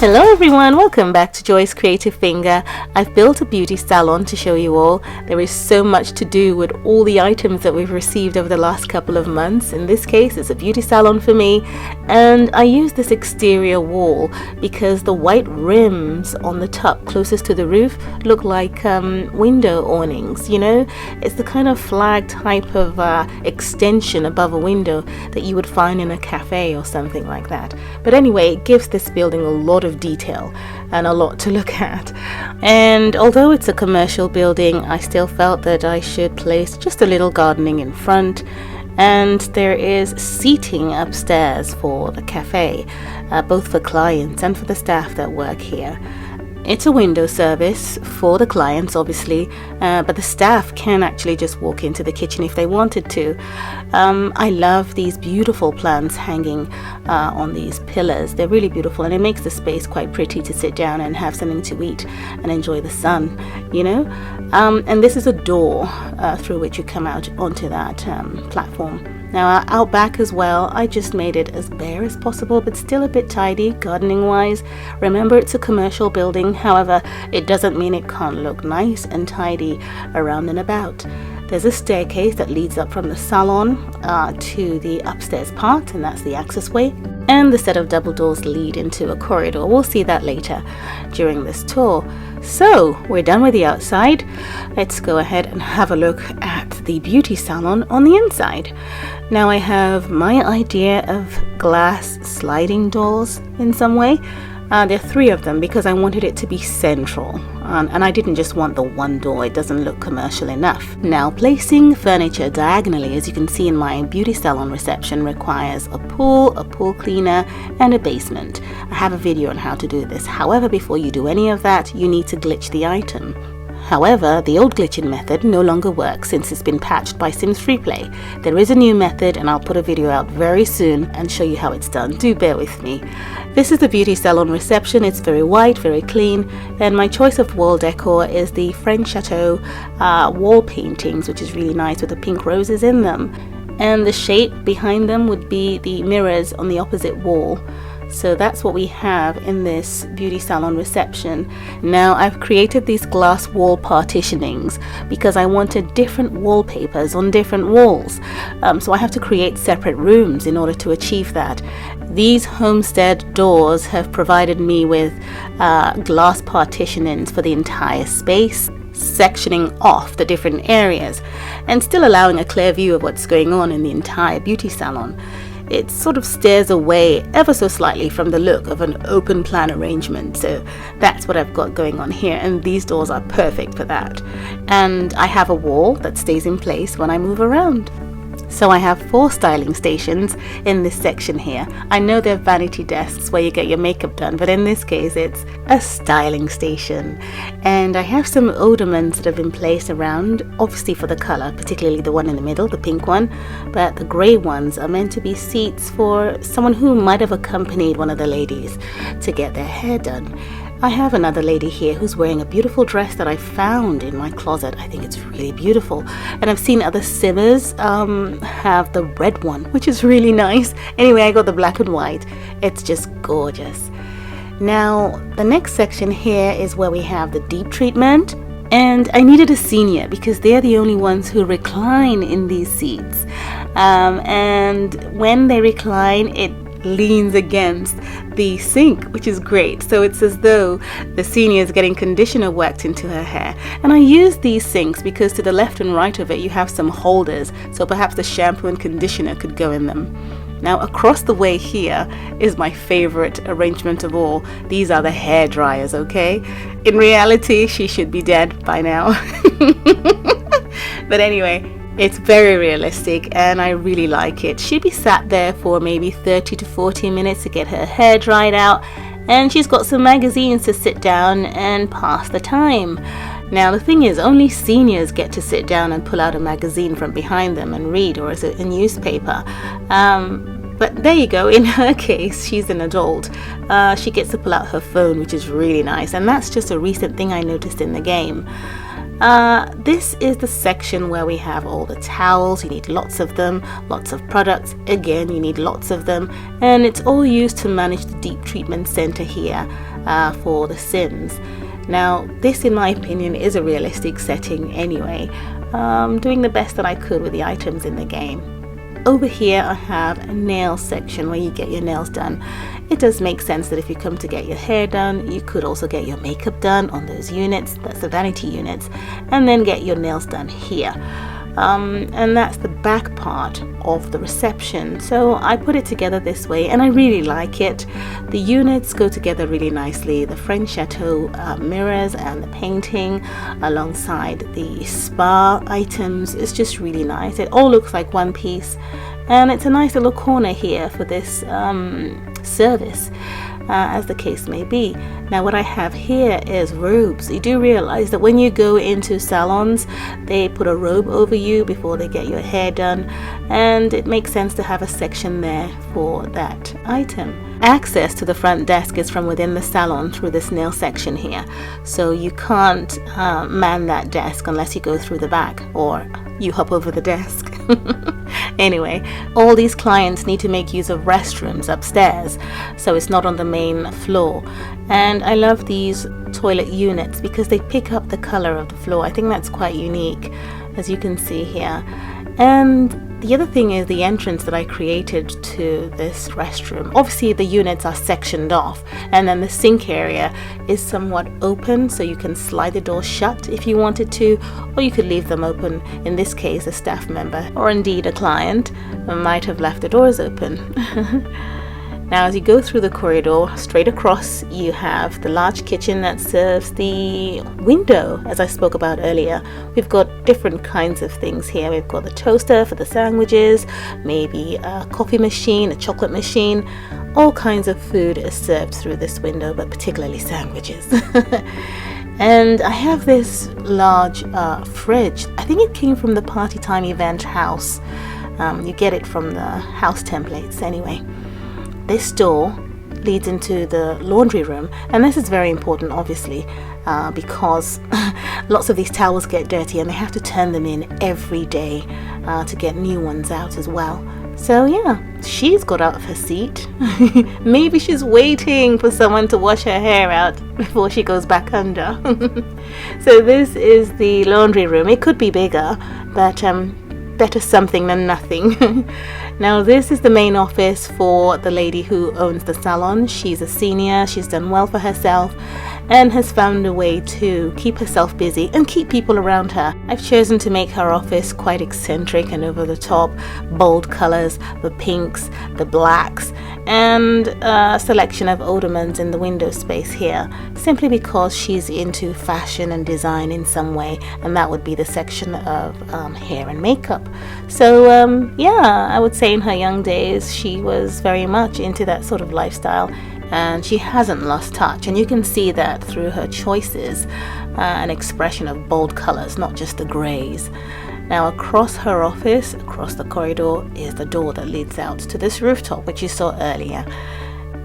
Hello everyone, welcome back to Joy's Creative Finger. I've built a beauty salon to show you all. There is so much to do with all the items that we've received over the last couple of months. In this case, it's a beauty salon for me, and I use this exterior wall because the white rims on the top closest to the roof look like window awnings, you know? It's the kind of flag type of extension above a window that you would find in a cafe or something like that. But anyway, it gives this building a lot of detail and a lot to look at. And although it's a commercial building, I still felt that I should place just a little gardening in front, and there is seating upstairs for the cafe, both for clients and for the staff that work here. It's a window service for the clients, obviously, but the staff can actually just walk into the kitchen if they wanted to. I love these beautiful plants hanging on these pillars. They're really beautiful, and it makes the space quite pretty to sit down and have something to eat and enjoy the sun, you know. And this is a door through which you come out onto that platform. Now out back as well, I just made it as bare as possible, but still a bit tidy gardening wise. Remember, it's a commercial building, however, it doesn't mean it can't look nice and tidy around and about. There's a staircase that leads up from the salon to the upstairs part, and that's the accessway. And the set of double doors lead into a corridor. We'll see that later during this tour. So we're done with the outside. Let's go ahead and have a look at the beauty salon on the inside. Now I have my idea of glass sliding doors in some way. There are 3 of them because I wanted it to be central, and I didn't just want the one door. It doesn't look commercial enough. Now, placing furniture diagonally, as you can see in my beauty salon reception, requires a pool cleaner, and a basement. I have a video on how to do this. However, before you do any of that, you need to glitch the item. However, the old glitching method no longer works since it's been patched by Sims FreePlay. There is a new method, and I'll put a video out very soon and show you how it's done. Do bear with me. This is the beauty salon reception. It's very white, very clean, and my choice of wall decor is the French Chateau wall paintings, which is really nice with the pink roses in them. And the shape behind them would be the mirrors on the opposite wall. So that's what we have in this beauty salon reception. Now I've created these glass wall partitionings because I wanted different wallpapers on different walls. So I have to create separate rooms in order to achieve that. These homestead doors have provided me with glass partitionings for the entire space, sectioning off the different areas and still allowing a clear view of what's going on in the entire beauty salon. It sort of steers away ever so slightly from the look of an open plan arrangement. So that's what I've got going on here, and these doors are perfect for that. And I have a wall that stays in place when I move around. So I have 4 styling stations in this section here. I know they're vanity desks where you get your makeup done, but in this case it's a styling station. And I have some ottomans that have been placed around, obviously for the color, particularly the one in the middle, the pink one, but the grey ones are meant to be seats for someone who might have accompanied one of the ladies to get their hair done. I have another lady here who's wearing a beautiful dress that I found in my closet. I think it's really beautiful. And I've seen other Simmers have the red one, which is really nice. Anyway, I got the black and white. It's just gorgeous. Now, the next section here is where we have the deep treatment. And I needed a senior because they're the only ones who recline in these seats. And when they recline, it leans against the sink, which is great. So it's as though the senior is getting conditioner worked into her hair. And I use these sinks because to the left and right of it you have some holders, so perhaps the shampoo and conditioner could go in them. Now across the way here is my favorite arrangement of all. These are the hair dryers, okay? In reality, she should be dead by now. But anyway, it's very realistic and I really like it. She'd be sat there for maybe 30 to 40 minutes to get her hair dried out, and she's got some magazines to sit down and pass the time. Now the thing is, only seniors get to sit down and pull out a magazine from behind them and read, or is it a newspaper? But there you go, in her case, she's an adult. She gets to pull out her phone, which is really nice, and that's just a recent thing I noticed in the game. This is the section where we have all the towels. You need lots of them, lots of products. Again, you need lots of them, and it's all used to manage the deep treatment center here for the Sims. Now, this, in my opinion, is a realistic setting anyway. Doing the best that I could with the items in the game. Over here I have a nail section where you get your nails done. It does make sense that if you come to get your hair done, you could also get your makeup done on those units, that's the vanity units, and then get your nails done here. And that's the back part of the reception. So I put it together this way and I really like it. The units go together really nicely. The French Chateau mirrors and the painting alongside the spa items is just really nice. It all looks like one piece, and it's a nice little corner here for this service. As the case may be. Now what I have here is robes. You do realize that when you go into salons, they put a robe over you before they get your hair done, and it makes sense to have a section there for that item. Access to the front desk is from within the salon through this nail section here, so you can't man that desk unless you go through the back or you hop over the desk. Anyway, all these clients need to make use of restrooms upstairs, so it's not on the main floor. And I love these toilet units because they pick up the color of the floor. I think that's quite unique, as you can see here. And the other thing is the entrance that I created to this restroom. Obviously the units are sectioned off, and then the sink area is somewhat open, so you can slide the door shut if you wanted to, or you could leave them open. In this case, a staff member or indeed a client might have left the doors open. Now as you go through the corridor, straight across you have the large kitchen that serves the window, as I spoke about earlier. We've got different kinds of things here. We've got the toaster for the sandwiches, maybe a coffee machine, a chocolate machine. All kinds of food is served through this window, but particularly sandwiches. And I have this large fridge. I think it came from the Party Time event house. You get it from the house templates anyway. This door leads into the laundry room, and this is very important obviously because lots of these towels get dirty and they have to turn them in every day to get new ones out as well. So yeah, she's got out of her seat. Maybe she's waiting for someone to wash her hair out before she goes back under. So this is the laundry room. It could be bigger, but better something than nothing. Now this is the main office for the lady who owns the salon. She's a senior, she's done well for herself and has found a way to keep herself busy and keep people around her. I've chosen to make her office quite eccentric and over the top, bold colors, the pinks, the blacks, and a selection of ottomans in the window space here, simply because she's into fashion and design in some way, and that would be the section of hair and makeup. So yeah, I would say in her young days she was very much into that sort of lifestyle, and she hasn't lost touch, and you can see that through her choices, an expression of bold colors, not just the grays. Now across her office, across the corridor, is the door that leads out to this rooftop, which you saw earlier.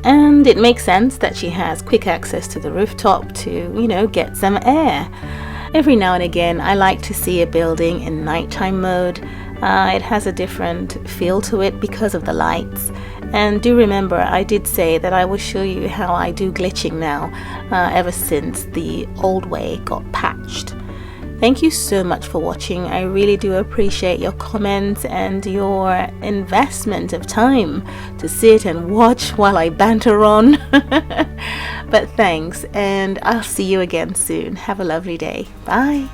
And it makes sense that she has quick access to the rooftop to, you know, get some air. Every now and again I like to see a building in nighttime mode. It has a different feel to it because of the lights. And do remember, I did say that I will show you how I do glitching now, ever since the old way got patched. Thank you so much for watching. I really do appreciate your comments and your investment of time to sit and watch while I banter on. But thanks, and I'll see you again soon. Have a lovely day. Bye.